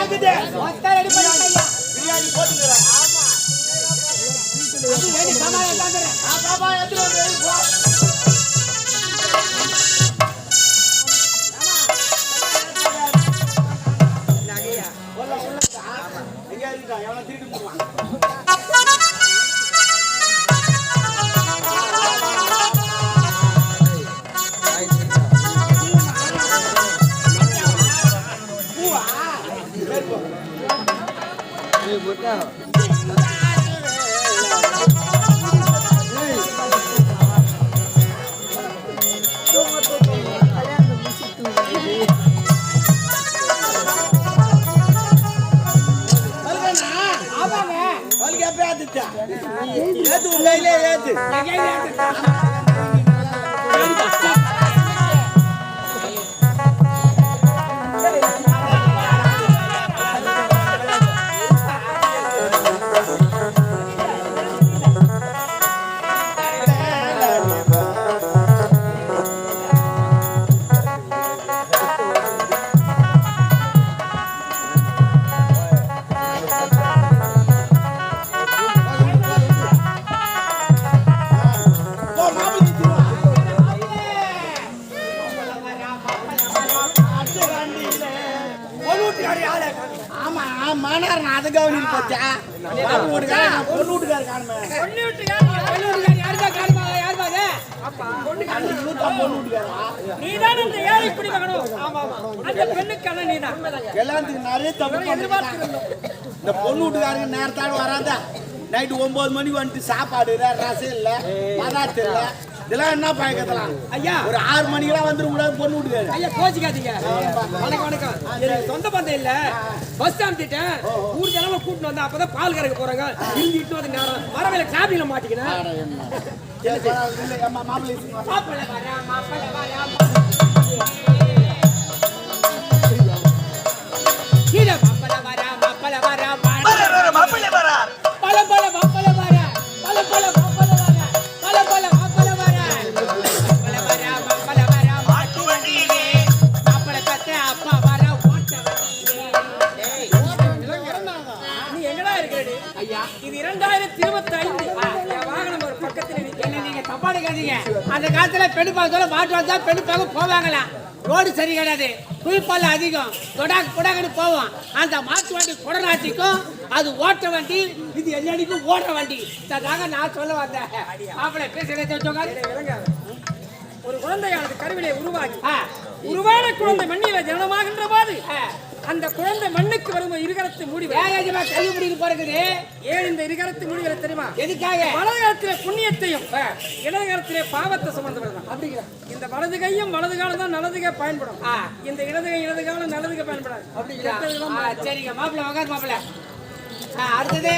ஆகுது மொத்த ரெடி பண்ணிட்டீங்க பிரியாணி போட்டுறேன் ஆமா அது வேடி சாமான் எடுத்துறேன் பாபா எடுத்து வந்து போ நகையா உள்ள எங்க இருக்கா எவன திருடி போவான் நைட்டு 9 மணிக்கு வந்துட்டு சாப்பாடு ரசம் இல்ல பதார்த்தம் இல்ல இதெல்லாம் என்ன பயக்கத்தலாம் ஐயா ஒரு 6 மணிக்கெல்லாம் வந்துடும் கூடாது பொண்ணு விட்டுக்காரு ஐயா கோச்சிக்காதீங்க வணக்கம் வணக்கம் எனக்கு சொந்த பந்தம் இல்ல பஸ் ஸ்டாண்ட் திட்டேன் ஊர் ஜனமா கூட்டிட்டு வந்தா அப்பதான் பால் கறக்க போறாங்க இட்டு வந்து நேரம் வரவேல டிராபிக்ல மாட்டிக்கினேன் மாப்பிள்ளை வரா அந்த காலத்துல பெண்ணு பார்க்க மாட்டு வந்தா பெண்ணு பார்க்க போவாங்களா ரோடு சரி கிடையாது குளிப்பால அதிகம் கொடாங்கன்னு போவோம் அந்த மாட்டு வண்டி கொடநாட்டிக்கும் அது ஓட்ட வண்டி இது எல்லாடிக்கும் ஓடுற வண்டி அதாக நான் சொல்ல வந்தேன் மாப்பிள்ளை பேசுங்க ஒரு குழந்தையானது கருவிலே உருவான குழந்தை மண்ணில ஜனனமாகின்ற போது அந்த குழந்தை மண்ணுக்கு வரும் இருகரத்து மூடி கல்வி முடிவு பிறகுது ஏன் இந்த இருகரத்து முடிவுகளை தெரியுமா எதுக்காக வலது காலத்திலே புண்ணியத்தையும் இடது காலத்திலே பாவத்தை சுமந்தவர்கள் அப்படிங்கிற இந்த வலது கையும் வலது காலம் தான் நல்லதுக்கே பயன்படும் இந்த இடது காலம் நல்லதுக்கு பயன்படாது அப்படிங்கிற சரிங்க மாப்பிள்ளை உட்காந்து மாப்பிள்ளை அடுத்தது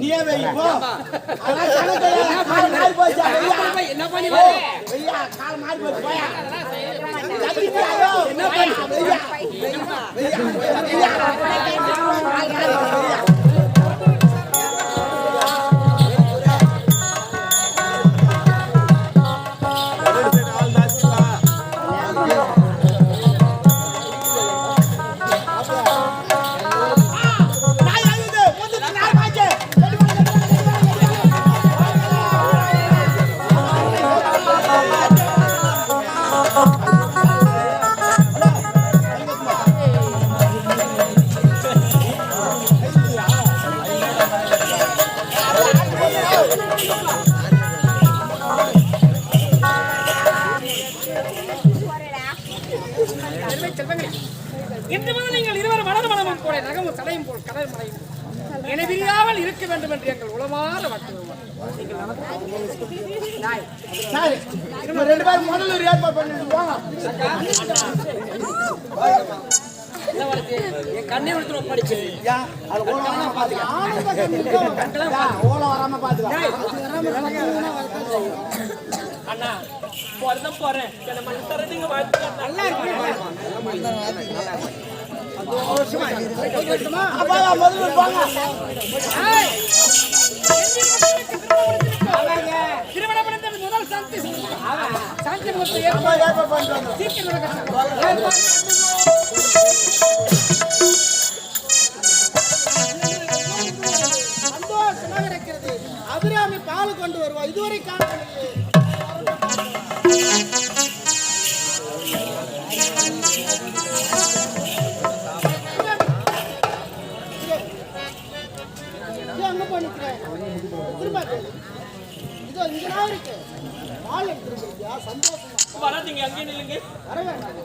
நீயே வை போ. என்ன பண்ணி ஐயா கால் மாறி போச்சு போயா. என்ன பண்ணி இன்று முதல் நீங்கள் இருவர் மலர் மனமும் போல நகமும் தலையும் போல் கடல் மலையும் இணைபிரியாமல் இருக்க வேண்டும் என்று எங்கள் உளமாற வாழ்த்துகிறோம். சரி நம்ம ரெண்டு பேரும் முதல்ல ஒரு ஏற்பாடு பண்ணிட்டு போங்க. என் கண்ணை விடுத்து படிச்சு அது ஓல வராம பாத்துக்க. ஓல வராம பாத்துக்க. அண்ணா போறதான் போறேன் என்ன மனசு தரதுங்க வாழ்த்து நல்லா இருக்கு அப்பா முதல்ல போங்க. திருமணம் பண்ணது முதல் சாந்தி சாந்தி முகூர்த்தம் ஏற்பாடு பண்றோம். சீக்கிரம் நடக்கட்டும். சந்தோஷமாக இருக்கிறது. அபிராமி பால் கொண்டு வருவா. இதுவரை காணவில்லை. அங்க பண்ணிக்கிறேன். திரும்ப இதோ இங்கதான் இருக்கு. பால் எடுத்துருக்கியா? சந்தோஷமா வராதீங்க அங்கே நில்லுங்க. வர வேண்டாம்.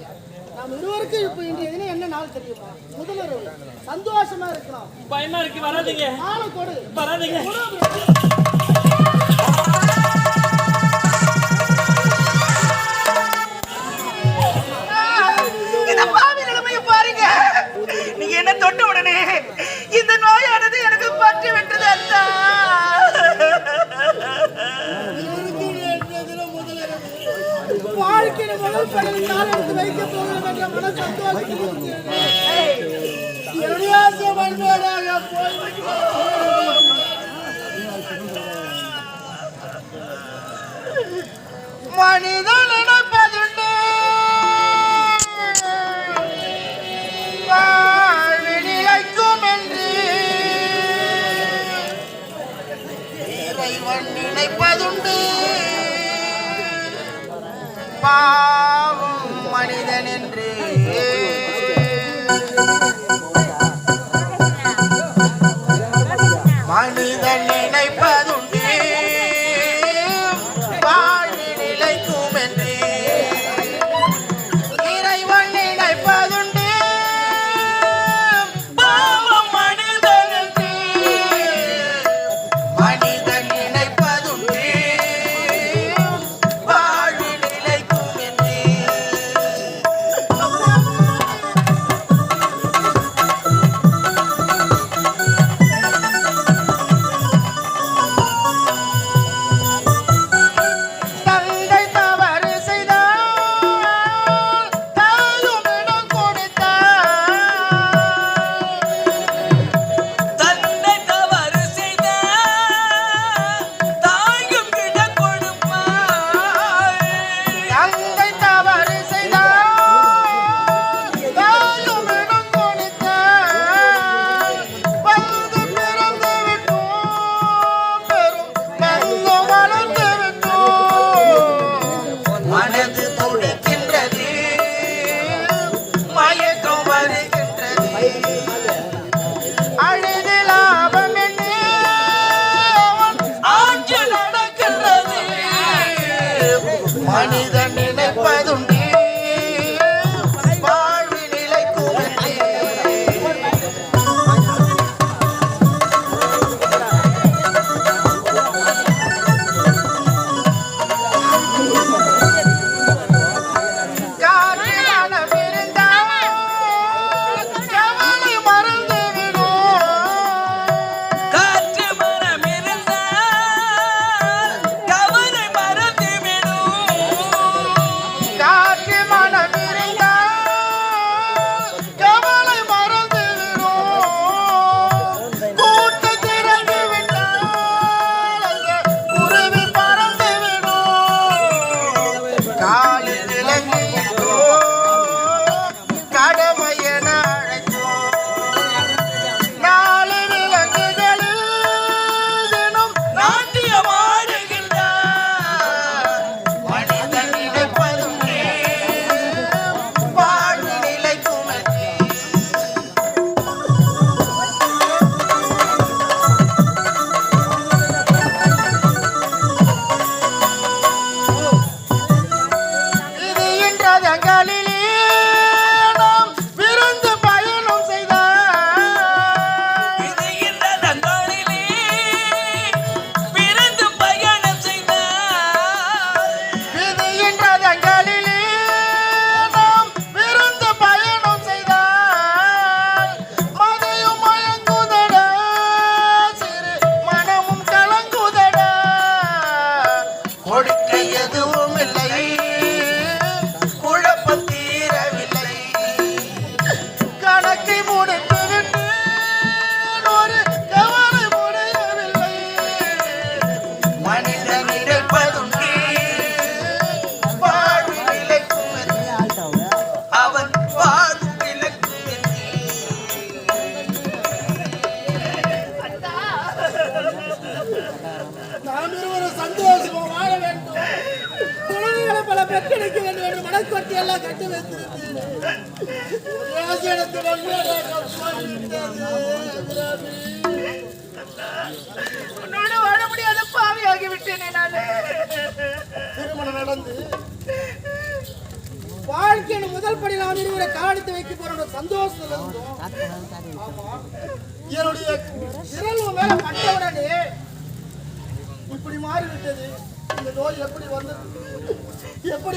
நாம் இருவருக்கும் இப்ப இன்றைய தினம் என்ன நாள் தெரியுமா? முதல்வர் சந்தோஷமா இருக்கலாம். பயமா இருக்கு வராதீங்க. பாலை கொடு. வராதீங்க. நீங்க என்ன தொட்ட உடனே இந்த நோயானது எனக்கு பற்றி விட்டது அத்தா. வாழ்க்கையில முதல் படலில் நாள் எடுத்து வைக்க போகிறோம் என்ற மன சந்தோஷம் பிரயாசம் அன்போடாக மனிதன் நினைப்பதுண்டு நிலைக்கும் என்று இறைவன் நினைப்பதுண்டு பாவம் மனிதன் என்று மனிதன் நினைப்பதுண்டு வாழ்வி நிலைக்கும் என்று இறைவன் நினைப்பதுண்டு பாவம் மனிதன் என்று மனிதன் நினைப்பதுண்டு வாழ்வி நிலைக்கும் என்று நாம் இருவரும் சந்தோஷமா வாழ வேண்டும், குழந்தைகளை பல பெற்றெடுக்க வேண்டும் என்று மனக்கொட்டி எல்லாம் கட்டி வைத்திருந்தேன். உன்னோட வாழ முடியாத பாவியாகி விட்டேனே நானு. திருமணம் நடந்து வாழ்க்கையின் முதல் படி நாம் இருவரை காலடித்து வைக்க போற சந்தோஷத்துல இருந்தோம். ஆமா, என்னுடைய விரல் மேல பட்டவுடனே இப்படி மாறிவிட்டது. இந்த நோய் எப்படி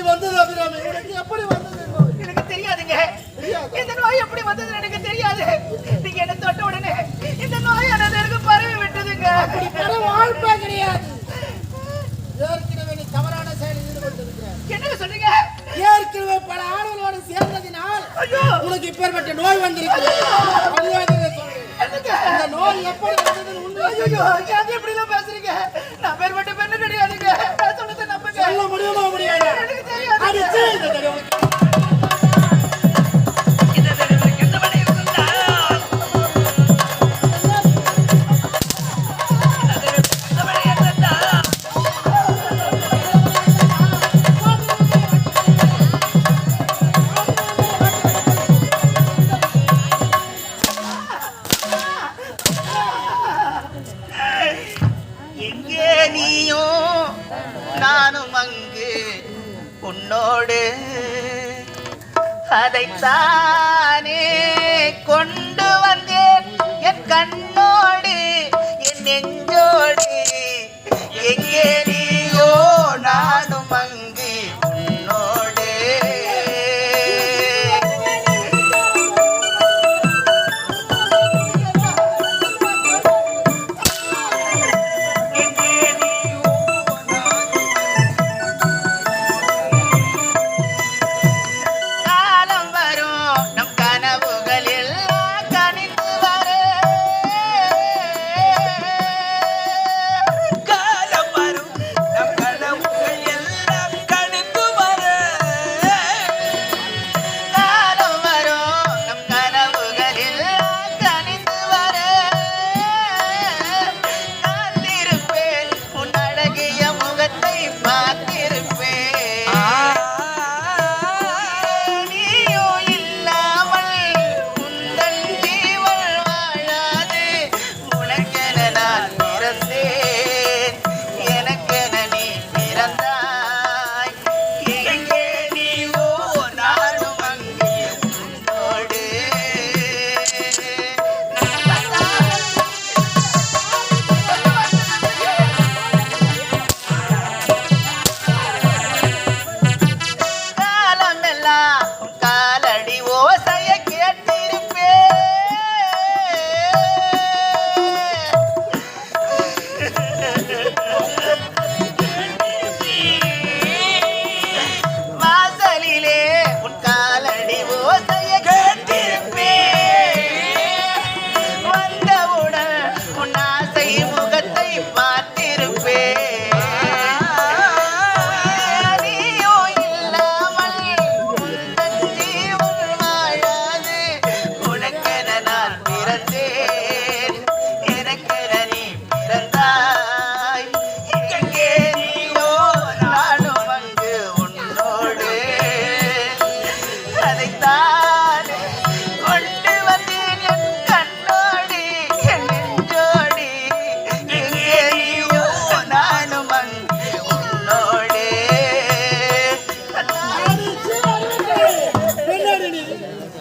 வந்தது அபிராமி? உனக்கு எப்படி வந்தது? எனக்கு தெரியாதுங்க. தெரியாது. இந்த நோய் எப்படி வந்தது எனக்கு தெரியாது. நீங்க என்ன தொட்ட உடனே இந்த நோயானது எனக்கு பரவி விட்டதுங்க. அப்படி பல வாழ்ப்பே கிடையாது. ஏற்கனவே நீ தவறான செயலில் ஈடுபட்டிருக்கிற. என்னங்க சொல்றீங்க? ஏற்கனவே பல ஆளுகளோடு சேர்ந்ததினால் ஐயோ, உனக்கு இப்பேற்பட்ட நோய் வந்திருக்கு. இந்த நோய் எப்படி வந்ததுன்னு உண்மை ஐயோ, ஏன் இப்படி எல்லாம் பேசுறீங்க? நான் பேர்பட்ட பெண்ணு கிடையாதுங்க. நான் சொன்னதை நம்புங்க. சொல்ல முடியுமா? முடியாது. எனக்கு தெரியாது. அடிச்சு இந்த தடவை எங்கே நீயோ நானும் அங்கு உன்னோடு, அதைத்தானே கொண்டு வந்தேன் என் கண்ணோடு என் நெஞ்சோடு. எங்கே நீயோ நானும் அங்கு உன்னோடு. காலம் வரும் நம் கனவுகளில் கனிந்து வர. காலம் வரும் நம் கனவுகள் எல்லாம் கனிந்து வர. காலம் வரும் நம் கனவுகளில் கனிந்து வர. காத்திருப்பேன் உன் அழகிய முகத்தை பார்த்திருப்பேன். நீயோ இல்லாமல் உந்தன் ஜீவன் வாழாது. உனக்கென நான் பிறந்தேன், எனக்கென நீ பிறந்தாய். எங்கே நீயோ நானும் அங்கே உன்னோடு. காலமெல்லாம் உன் காலடி ஓசைய கேட்டிருப்பேன். வாசலிலே உன் காலடி ஓசைய கேட்டிருப்பேன். வந்தவுடன் உன் ஆசை முகத்தை பார்த்திருப்பேன். நீயோ இல்லாமல் உந்தன் ஜீவன் வாழாது. உனக்கென நான் பிறந்தேன், எனக்கென நீ பிறந்தாய். எங்கே நீயோ நானும் அங்கு உன்னோடு. அதைத்தான் கொண்டு வந்தேன் என் கண்ணோடு என் நெஞ்சோடு. எங்கே நீயோ நானும் அங்கு உன்னோடு.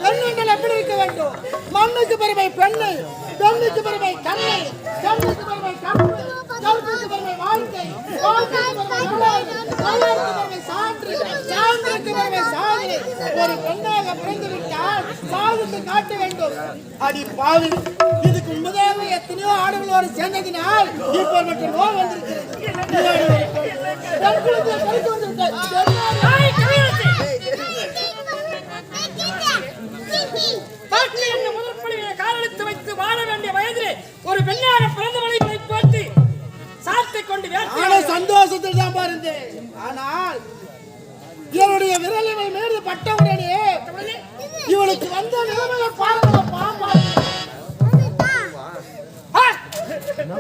பெண்ணுங்கள் எப்படி இருக்க வேண்டும்? மண்ணுக்கு பெருமை பெண்ணு, பெண்ணுக்கு பெருமை கண்ணை, கண்ணுக்கு பெருமை கற்பு, கற்புக்கு பெருமை வாழ்க்கை, வாழ்க்கைக்கு பெருமை வரலாறு, வரலாறுக்கு பெருமை சான்று, சான்றுக்கு பெருமை சாதனை. ஒரு பெண்ணாக பிறந்து விட்டால் சாதித்து காட்ட வேண்டும். அடி பாவி, இதுக்கு முதலாக எத்தனையோ ஆடுகளோடு சேர்ந்ததினால் இப்போ மட்டும் நோய் வந்திருக்கிறது. பெண்களுக்கு பெருக்கு வந்திருக்கிறது. வாழ்க்கை என்ற முதற்படியை காலெடுத்து வைத்து வாழ வேண்டிய வயதிலே ஒரு பெண்ணாக பிறந்தவளை போட்டு சாத்தை கொண்டு சந்தோஷத்தில் தான் பாருந்தேன். ஆனால் என்னுடைய விரலினை மேடு பட்டவுடனே இவளுக்கு வந்த நிலைமையை பாருங்க. பாப்பா ஏய்,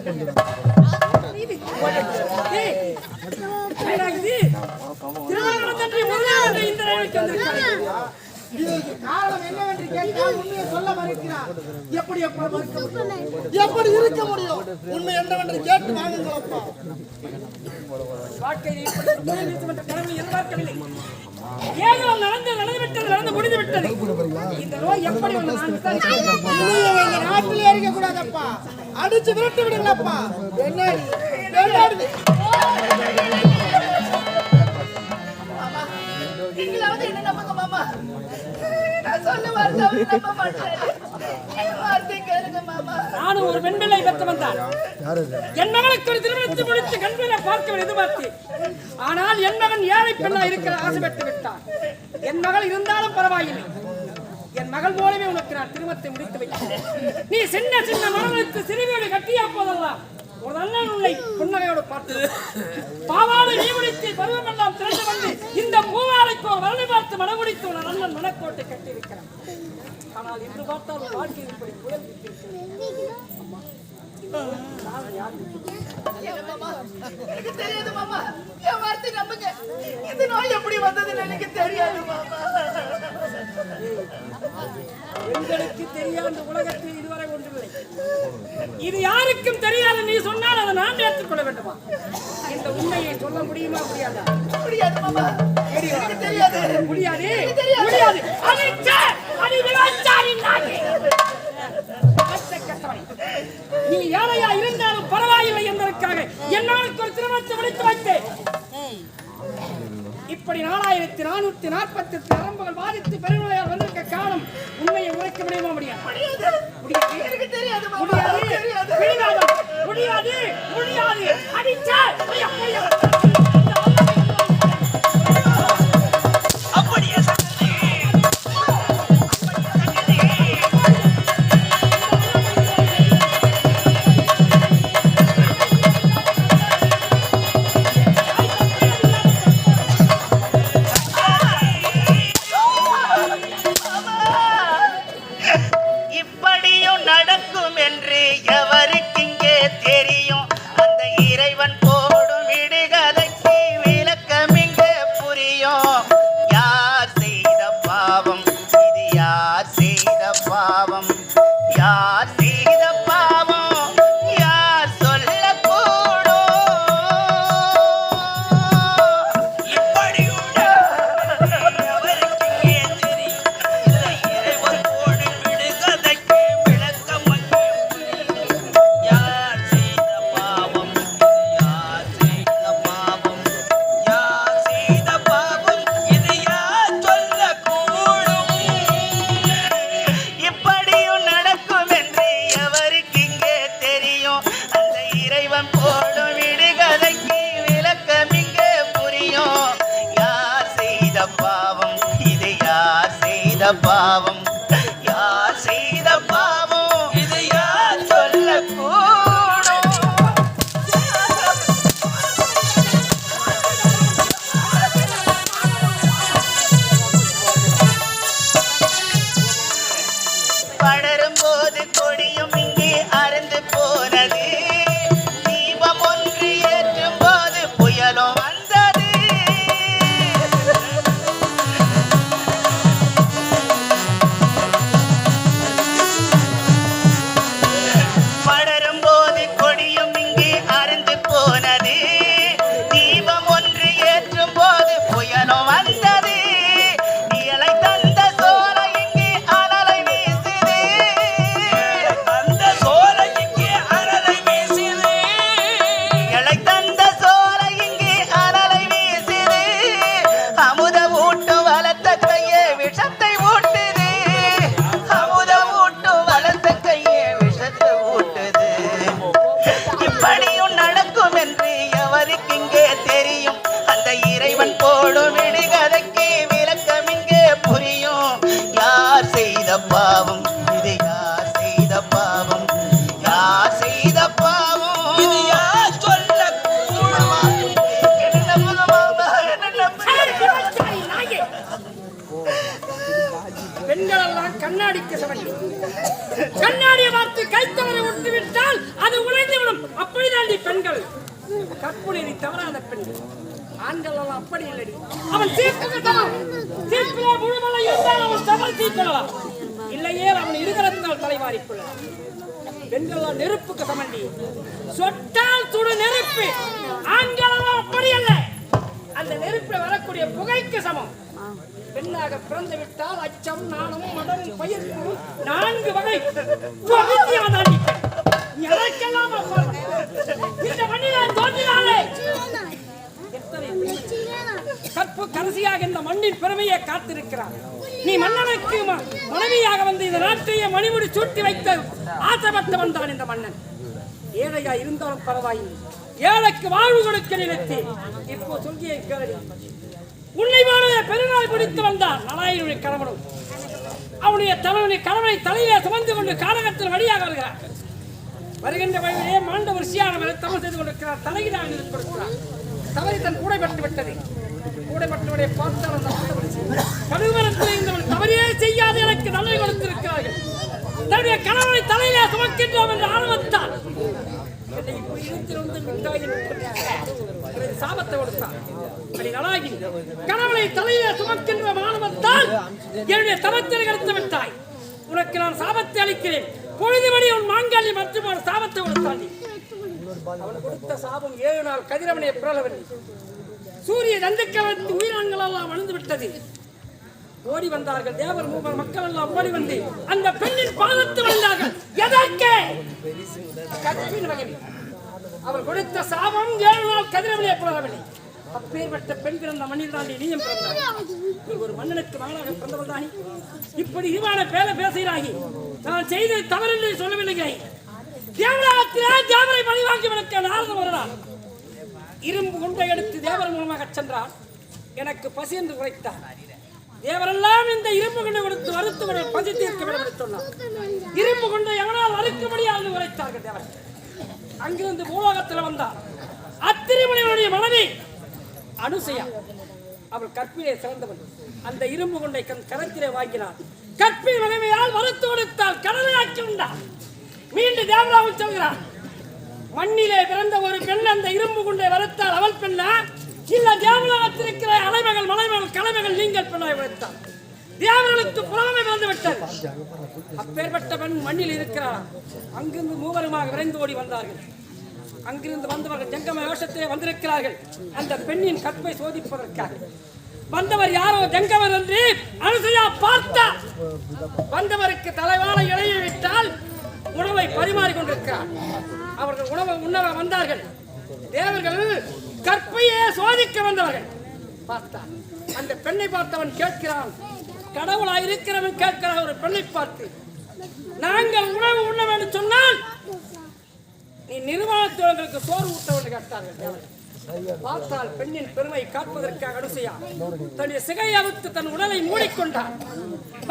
என்னடா இது? திருமணத்தன்று முதலே வந்து இந்த நிலைக்கு வந்திருக்காங்க. இதற்கு காரணம் என்னவென்று கேட்டால் உண்மையை சொல்ல மறுக்கிறார். எப்படி எப்படி இருக்க முடியும்? உண்மை என்னவென்று கேட்டு வாங்குங்களப்பா. வாழ்க்கையில் இப்படி புயல் வீசும் என்ற கனவை எதிர்பார்க்கவில்லை. ஏதோ நடந்து முடிந்து விட்டது. இந்த நோய் எப்படி வந்து நான் விசாரிக்கிறேன். இனிமே இந்த நாட்டிலே இருக்கக்கூடாதப்பா. அடிச்சு விரட்டி விடுங்களப்பா. என்னடி நீங்களாவது என்ன நம்புங்க மாமா. நான் சொல்ல வார்த்தை நம்ப மாட்டேன். என் வார்த்தை கேளுங்க மாமா. நானும் ஒரு பெண் பிள்ளை பெற்று வந்தான். என் மகளுக்கு ஒரு திருமணத்தை முடித்து கண் பிள்ளை பார்க்க எதிர்பார்த்தேன். ஆனால் என் மகன் ஏழை பெண்ணா இருக்கிற ஆசைப்பட்டு விட்டான். என் மகள் இருந்தாலும் பரவாயில்லை. என் மகள் போலவே உனக்கு நான் திருமணத்தை முடித்து வைக்கிறேன். நீ சின்ன சின்ன மரங்களுக்கு சிறுவீடு கட்டியா போதெல்லாம் ஒரு அண்ணன் உன்னை புன்னகையோடு பார்த்து பாவாடு நீ முடித்து பருவமெல்லாம் திரண்டு வந்து இந்த பூவாலைக்கு ஒரு வரலை பார்த்து மனமுடித்து உன் அண்ணன் மனக்கோட்டை கட்டியிருக்கிறான். ஆனால் இன்று பார்த்தால் உன் வாழ்க்கை இப்படி புயல் எனக்கு தெரியாது மாமா. என் வார்த்தை நம்புங்க. இந்த நோய் எப்படி வந்ததுன்னு எனக்கு தெரியாது மாமா. எங்களுக்கு தெரியாத உலகத்தில் இதுவரை ஒன்றுமில்லை. இது யாருக்கும் தெரியாது. நீ சொன்னால் அதை நான் ஏற்றுக்கொள்ள வேண்டுமா? இந்த உண்மையை சொல்ல முடியுமா? முடியாதா? முடியாது மாமா. எனக்கு தெரியாது. முடியாது. முடியாது. நீ ஏழையா இருந்தாலும் பரவாயில்லை என்பதற்காக என்னாலுக்கு ஒரு திருமணத்தை முடித்து வைத்தேன். இப்படி 4448 நரம்புகள் பாதித்து பெருநோயால் வந்திருக்க காரணம் உண்மையை உரைக்க முடியுமா? முடியாது. எனக்கு தெரியாது மாமா. முடியாது. முடியாது. அடிச்சா இப்படியும் நடக்கும் என்று எவருக்கு இங்கே தெரியும்? அந்த இறைவன் போடும் விடுகதைக்கு விளக்கம் இங்கே புரியும். யார் செய்த பாவம் இது? யார் செய்த பாவம்? யார் செய்த பாவம்? யார் சொல்லக்கூடும்? இப்படியும் எவருக்கு இங்கே தெரியும்? இந்த இறைவன் போடும் விடுகதைக்கு விளக்கம் அங்கே புரியும். யார் செய்த பாவம்? யார் செய்த பாவம்? யார் செய்த பாவம்? இது யார் சொல்லக்கூடும்? இப்படியும் நடக்கும் என்று எவருக்கு இங்கே தெரியும்? அந்த இறைவன் போடும் விடுகதைக்கு விளக்கம் இங்கே புரியும். யார் செய்த பாவம்? இது யார் செய்த பாவம்? யார் செய்த பாவம்? இது யார் சொல்லக்கூடும்? படரும் போது கொடியும் இங்கே அறந்து போனது. தீபம் ஒன்று ஏற்றும் போது புயலும் வந்தது. படரும் போது கொடியும் இங்கே அறந்து போனது. தீபம் ஒன்று ஏற்றும் போது புயலும் வந்தது. இயலை தந்த சோலை இங்கே அனலை வீசுது. அந்த சோலை இங்கே அனலை வீசுது. இயலை தந்த சோலை இங்கே அனலை வீசுது. அமுத ஊட்டும் வளர்த்த கையே விஷத்தை ஊட்டுது. அமுத ஊட்டும் வளர்த்த கையே விஷத்தை ஊட்டுது. இப்படியும் நடக்கும் என்று எவருக்கு இங்கே தெரியும்? அந்த இறைவன் போடும் விடுகதைக்கு விளக்கம் இங்கே புரியும். யார் செய்த பாவம்? இது யார் செய்த பாவம்? யார் செய்த பாவம்? இது யார் சொல்லக்கூடுமா? என்ன நம்புங்க மாமா, என்ன நம்புங்க. பெண்கள் எல்லாம் கண்ணாடிக்கு சமண்டி. கண்ணாடியை பார்த்து கைத்தவரை விட்டு விட்டால் அது உடைந்துவிடும். பெண்கள் கற்புநெறி தவறாத பெண்கள். ஆண்கள் எல்லாம் அப்படி இல்லடி. அவன் தீர்ப்புக்கு சமம். தீர்ப்பிலே முழுமலை இருந்தால் அவன் தவறு தீர்க்கலாம். இல்லையே அவன் இருகரத்தால் தலைவாரிக்கொள்ளலாம். பெண்கள் நெருப்புக்கு சமண்டி. சொட்டால் சுடு நெருப்பு. ஆண்கள் அப்படி அல்ல. அந்த நெருப்பில் வரக்கூடிய புகைக்கு சமம். பெண்ணாக பிறந்து விட்டால் அச்சம், நாணம், மடம், பயிர்ப்பு 4 வகை எனக்கெல்லாம் இந்த மண்ணில் தோன்றினாலே கற்பு கடைசியாக இந்த மண்ணின் பெருமையை காத்திருக்கிறார். நீ மன்னனுக்கு மனைவியாக வந்து இந்த நாட்டையே மணிமுடி சூட்டி வைத்த ஆசைப்பட்டவன் தான் இந்த மன்னன். ஏழையா இருந்தாலும் பரவாயில்லை, ஏழைக்கு வாழ்வு கொடுக்க நினைத்து இப்போ சொல்கிய கேள்வி. உன்னை போலவே பெருநாள் பிடித்து வந்தான் நாராயணனுடைய கணவனும். அவனுடைய கணவனை தலையிலே சுமந்து கொண்டு கானகத்தில் வழியாக வருகிறார். வருகின்ற வழியிலே மாண்டவர் சியானவரை தவறு செய்து கொண்டிருக்கிறார். தலையிடாக இருக்கிறார். தவறி தன் கூடைப்பட்டு விட்டது. கூடைப்பட்டவரை பார்த்தால் அந்த கடுவரத்தில் இருந்தவன் தவறியே செய்யாது எனக்கு நல்லை கொடுத்திருக்கிறார்கள். தன்னுடைய கணவனை தலையிலே சுமக்கின்றோம் என்று ஆரம்பித்தார். சாபத்தை கொடுத்தார். கணவனை தலையிலே சுமக்கின்ற மாணவத்தால் என்னுடைய தவத்தை கடத்து விட்டாய். உனக்கு நான் சாபத்தை அளிக்கிறேன். பொழுதுபடி உன் மாங்காலி மற்றும் சாபத்தை கொடுத்தாள். அவன் கொடுத்த சாபம் 7 நாள் கதிரவனை பிறலவில்லை. சூரிய தந்துக்கள் உயிரினங்கள் எல்லாம் அழிந்து விட்டது. ஓடி வந்தார்கள் தேவர் மூவர் மக்கள் எல்லாம் ஓடி வந்து அந்த பெண்ணின் பாதத்தில் விழுந்தார்கள். எதற்கு? கற்பின் மகன். அவர் கொடுத்த சாபம் 7 நாள் கதிரவனை பிறலவில்லை. அப்பேற்பட்ட பெண் பிறந்த மண்ணில் தான் நீயும் பிறந்தாய். ஒரு மன்னனுக்கு மகனாக பிறந்தவள் தானே இப்படி இவான பேசுகிறாய். நான் செய்த தவறு என்று சொல்லவில்லை. தேவராத்திரே தேவரை பழிவாங்கி விளக்க நாரதன் வருகிறார். இரும்பு குண்டை எடுத்து தேவர் மூலமாக சென்றார். எனக்கு பசி என்று உரைத்தார். தேவரெல்லாம் இந்த இரும்பு குண்டை கொடுத்து வறுத்து பசி தீர்க்க வேண்டும் என்று சொன்னார். இரும்பு குண்டை எவனால் அறுக்கும்படியாக உரைத்தார்கள் தேவர். அங்கிருந்து பூலோகத்தில் வந்தார். அத்திரிமணிகளுடைய மனைவி அனுசையா. அவள் கற்பிலே சிறந்தவள். அந்த இரும்பு குண்டை கரத்திலே வாங்கினார். கற்பின் மனைவியால் வறுத்து கொடுத்தால் கடலை ஆக்கி உண்டார். மீண்டும் தேவராவும் சொல்கிறார். மண்ணிலே பிறந்த ஒரு பெண் அந்த இரும்பு குண்டை வறுத்தால் அவள் பெண்ணா இல்ல தேவராத்திருக்கிற அலைமகள் மலைமகள் கலைமகள் நீங்கள் பெண்ணாய் வளர்த்தார். தேவர்களுக்கு புறாமை பிறந்து விட்டது. அப்பேற்பட்ட பெண் மண்ணில் இருக்கிறார். அங்கிருந்து மூவருமாக விரைந்து ஓடி வந்தார்கள். அங்கிருந்து வந்தவர்கள் ஜங்கம வேஷத்திலே வந்திருக்கிறார்கள். அந்த பெண்ணின் கற்பை சோதிப்பதற்காக வந்தவர் யாரோ ஜங்கமர் என்று அனுசையா பார்த்தார். வந்தவருக்கு தலைவான இலையை விட்டால் உணவை பரிமாறிக் கொண்டிருக்கிறார். அவர்கள் உணவை உண்ண வந்தார்கள். தேவர்கள் கற்பையே சோதிக்க வந்தவர்கள் பார்த்தார். அந்த பெண்ணை பார்த்தவன் கேட்கிறான். கடவுளாய் இருக்கிறவன் கேட்கிறான் ஒரு பெண்ணை பார்த்து, நாங்கள் உணவு உண்ண வேண்டும் சொன்னால் நீ நிர்வாணத்தோழர்களுக்கு சோறு ஊட்ட வேண்டும் கேட்டார்கள். பார்த்தால் பெண்ணின் பெருமை காப்பதற்காக அனுசையா தன்னுடைய சிகையை அவுத்து தன் உடலை மூடிக்கொண்டார்.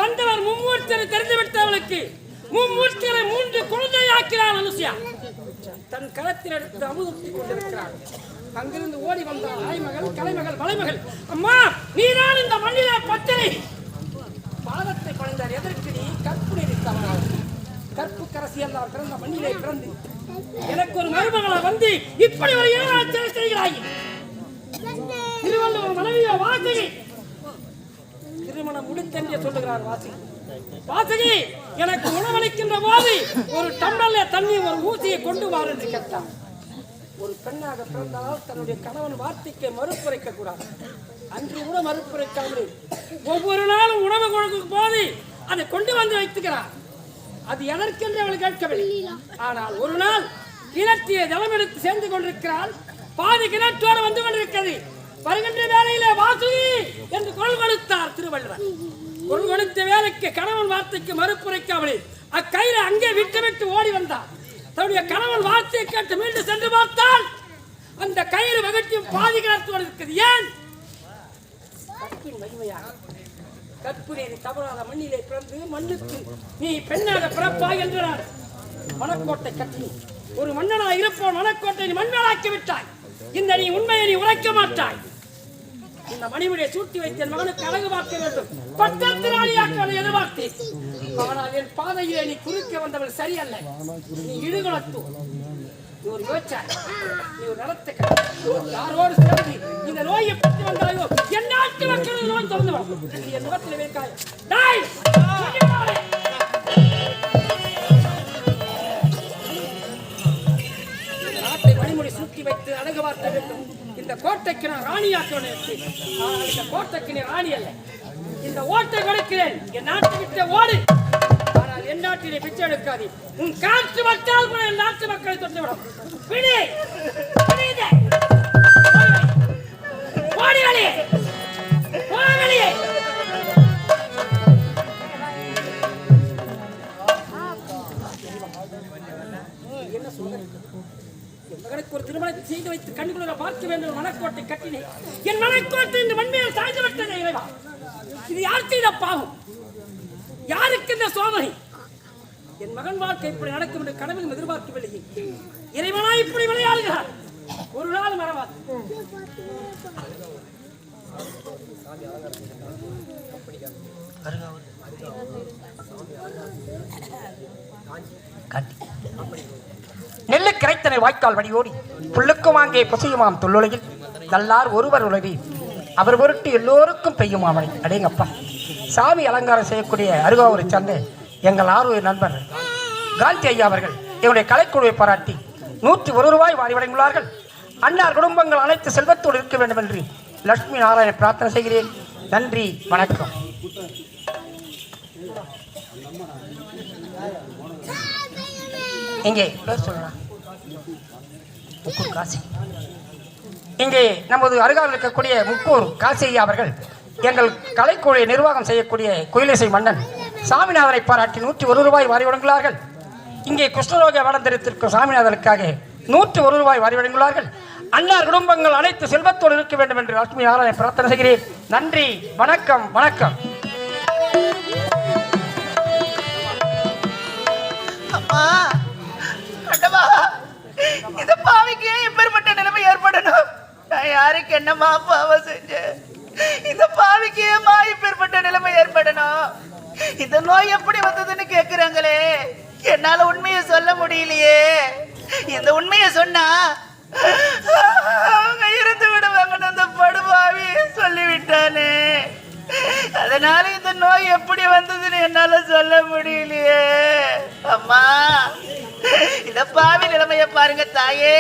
வந்தவர் மும்மூர்த்தியை தெரிந்துவிட்டவர்களுக்கு மும்மூர்த்திகளை 3 குழந்தையாக்கிறார். அனுசையா தன் களத்தில் எடுத்து அமுதூட்டி கொண்டிருக்கிறார். அங்கிருந்து ஓடி வந்தார் ஆய்மகள் கலைமகள் மலைமகள். அம்மா நீதான் இந்த மண்ணிலே பத்திரை. பாதத்தை பணிந்தார். எதற்கு? நீ கற்பு நெறித்தவனாக கற்பு கரசி எல்லாம் பிறந்த மண்ணிலே பிறந்து எனக்கு ஒரு மருமகளை வந்து இப்படி ஒரு ஏழாச்சல் செய்கிறாய். திருவள்ளுவர் மனைவிய வாசகி திருமணம் முடித்தென்று சொல்லுகிறார். வாசகி எனக்கு உணவளிக்கின்ற போது ஒரு டம்ளர்ல தண்ணி ஒரு ஊசியை கொண்டு வார் என்று கேட்டார். ஒரு பெண்ணாக பிறந்தால் தன்னுடைய கணவன் வார்த்தைக்கு மறுப்புரைக்க கூடாது. அன்று கூட மறுப்புரைக்காமல் ஒவ்வொரு நாளும் உணவு கொடுக்கும் போது அதை கொண்டு வந்து வைத்துக்கிறார். அது எதற்கென்று அவள் கேட்கவில்லை. ஆனால் ஒரு நாள் கிணற்றிய ஜலம் எடுத்து சேர்ந்து கொண்டிருக்கிறாள். பாதி கிணற்றோடு வந்து கொண்டிருக்கிறது. வருகின்ற வேலையிலே வாசுகி என்று குரல் கொடுத்தார் திருவள்ளுவர். குரல் கொடுத்த வேலைக்கு கணவன் வார்த்தைக்கு மறுப்புரைக்காமலே அக்கயிறை அங்கே விட்டு ஓடி வந்தார். தன்னுடைய கணவன் வார்த்தையை கேட்டு மீண்டும் சென்று பார்த்தால் அந்த கயிறு வகட்டியும் பாதி கிணற்றோடு இருக்கிறது. ஏன்? கற்பின் மகிமையாக கற்புரை தவறாத மண்ணிலே பிறந்து மண்ணுக்கு நீ பெண்ணாக பிறப்பாய் என்றார். மணக்கோட்டை கட்டி ஒரு மன்னனாக இருப்போம். மணக்கோட்டை நீ மண்ணாக்கி விட்டாய். இந்த நீ உண்மையை நீ உரைக்க மாட்டாய். இந்த மணிமுடியை சூட்டி வைத்து என் மகனுக்கு அழகு பார்க்க வேண்டும், பட்டத்திராளியாக்க எதிர்பார்த்தேன். ஆனால் என் பாதையிலே நீ குறுக்க வந்தவள் சரியல்ல. நீ இடுகுலத்து நீ ஒரு விவசாயி, நீ ஒரு நிலத்துக்கு யாரோடு சேர்ந்து இந்த நோயை பற்றி வந்தாயோ என் நாட்டு மக்கள் நோய் திறந்து வரும். என் முகத்தில் வைக்காய். டேய், இந்த நாட்டை வழிமுறை சுற்றி வைத்து அழகு பார்க்க வேண்டும். இந்த கோட்டைக்கு நான் ராணியாக்க வேண்டும். ஆனால் இந்த கோட்டைக்கு நீ ராணி அல்ல. இந்த ஓட்டை கொடுக்கிறேன். என் நாட்டை விட்டு ஓடு. ஆனால் என் நாட்டிலே பிச்சை எடுக்காது. உன் காற்று மக்கள் கூட என் நாட்டு மக்களை தொட்டுவிடும். பிடி பிடிதே. ஓடி வெளியே, ஓடி வெளியே. என்ன சொல்ற? என் மகனுக்கு ஒரு திருமணத்தை செய்து வைத்து கண்குளிர பார்க்க வேண்டும். மனக்கோட்டை கட்டினேன். என் மனக்கோட்டை இந்த மண்மையில் சாய்ந்து விட்டேன். இறைவா, இது யார் செய்த பாவம்? யாருக்கு இந்த சோதனை? என் மகன் வாழ்க்கை இப்படி நடக்கும் என்று கனவில் எதிர்பார்க்கவில்லையே. இறைவனா இப்படி விளையாடுகிறார். ஒரு நாள் மறவாது. நெல்லு கிடைத்தனை வாய்க்கால் வடியோடி புல்லுக்கும் அங்கே பசியுமாம் தொல்லுலகில் நல்லார் ஒருவர் உலகி அவர் பொருட்டு எல்லோருக்கும் பெய்யுமா மழை. அடேங்கப்பா, சாமி அலங்காரம் செய்யக்கூடிய அருகாவூரை சார்ந்த எங்கள் ஆர்வ நண்பர் காந்தி ஐயா அவர்கள் என்னுடைய கலைக்குழுவை பாராட்டி 101 ரூபாய் வாரி வழங்கியுள்ளார்கள். அன்னார் குடும்பங்கள் அனைத்து செல்வத்தோடு இருக்க வேண்டும் என்று லட்சுமி நாராயண பிரார்த்தனை செய்கிறேன். நன்றி, வணக்கம். இங்கே பேர் சொல்லலாம். முக்கூர் காசி. இங்கே நமது அருகாமையில் இருக்கக்கூடிய முக்கூர் காசி ஐயா அவர்கள் எங்கள் கலைக்குழுவை நிர்வாகம் செய்யக்கூடிய குயிலிசை மன்னன் சாமிநாதனை பாராட்டி 101 ரூபாய் வாரி வழங்குகிறார்கள். இங்கே குஷ்டரோக வடம் தெரிவித்திருக்கும் சாமிநாதனுக்காக 101 ரூபாய் வாரி வழங்குகிறார்கள். அன்னார் குடும்பங்கள் அனைத்து செல்வத்தோடு இருக்க வேண்டும் என்று லட்சுமி நாராயண பிரார்த்தனை செய்கிறேன். நன்றி, வணக்கம், வணக்கம். அம்மா, அண்டவா, இந்த பாவிக்கு எப்பேற்பட்ட நிலைமை ஏற்படணும்? நான் யாருக்கு என்னம்மா பாவம் செஞ்சேன்? இந்த பாவிக்கு ஏமா இப்பேற்பட்ட நிலைமை ஏற்படணும்? இந்த நோய் எப்படி வந்ததுன்னு கேக்குறாங்களே, என்னால உண்மையை சொல்ல முடியலையே. இந்த உண்மையை சொன்னா அவங்க இருந்து விடுவாங்கன்னு அந்த படுபாவி சொல்லிவிட்டானே. அதனால இந்த நோய் எப்படி வந்ததுன்னு என்னால சொல்ல முடியலையே. அம்மா, இந்த பாவி நிலைமைய பாருங்க தாயே.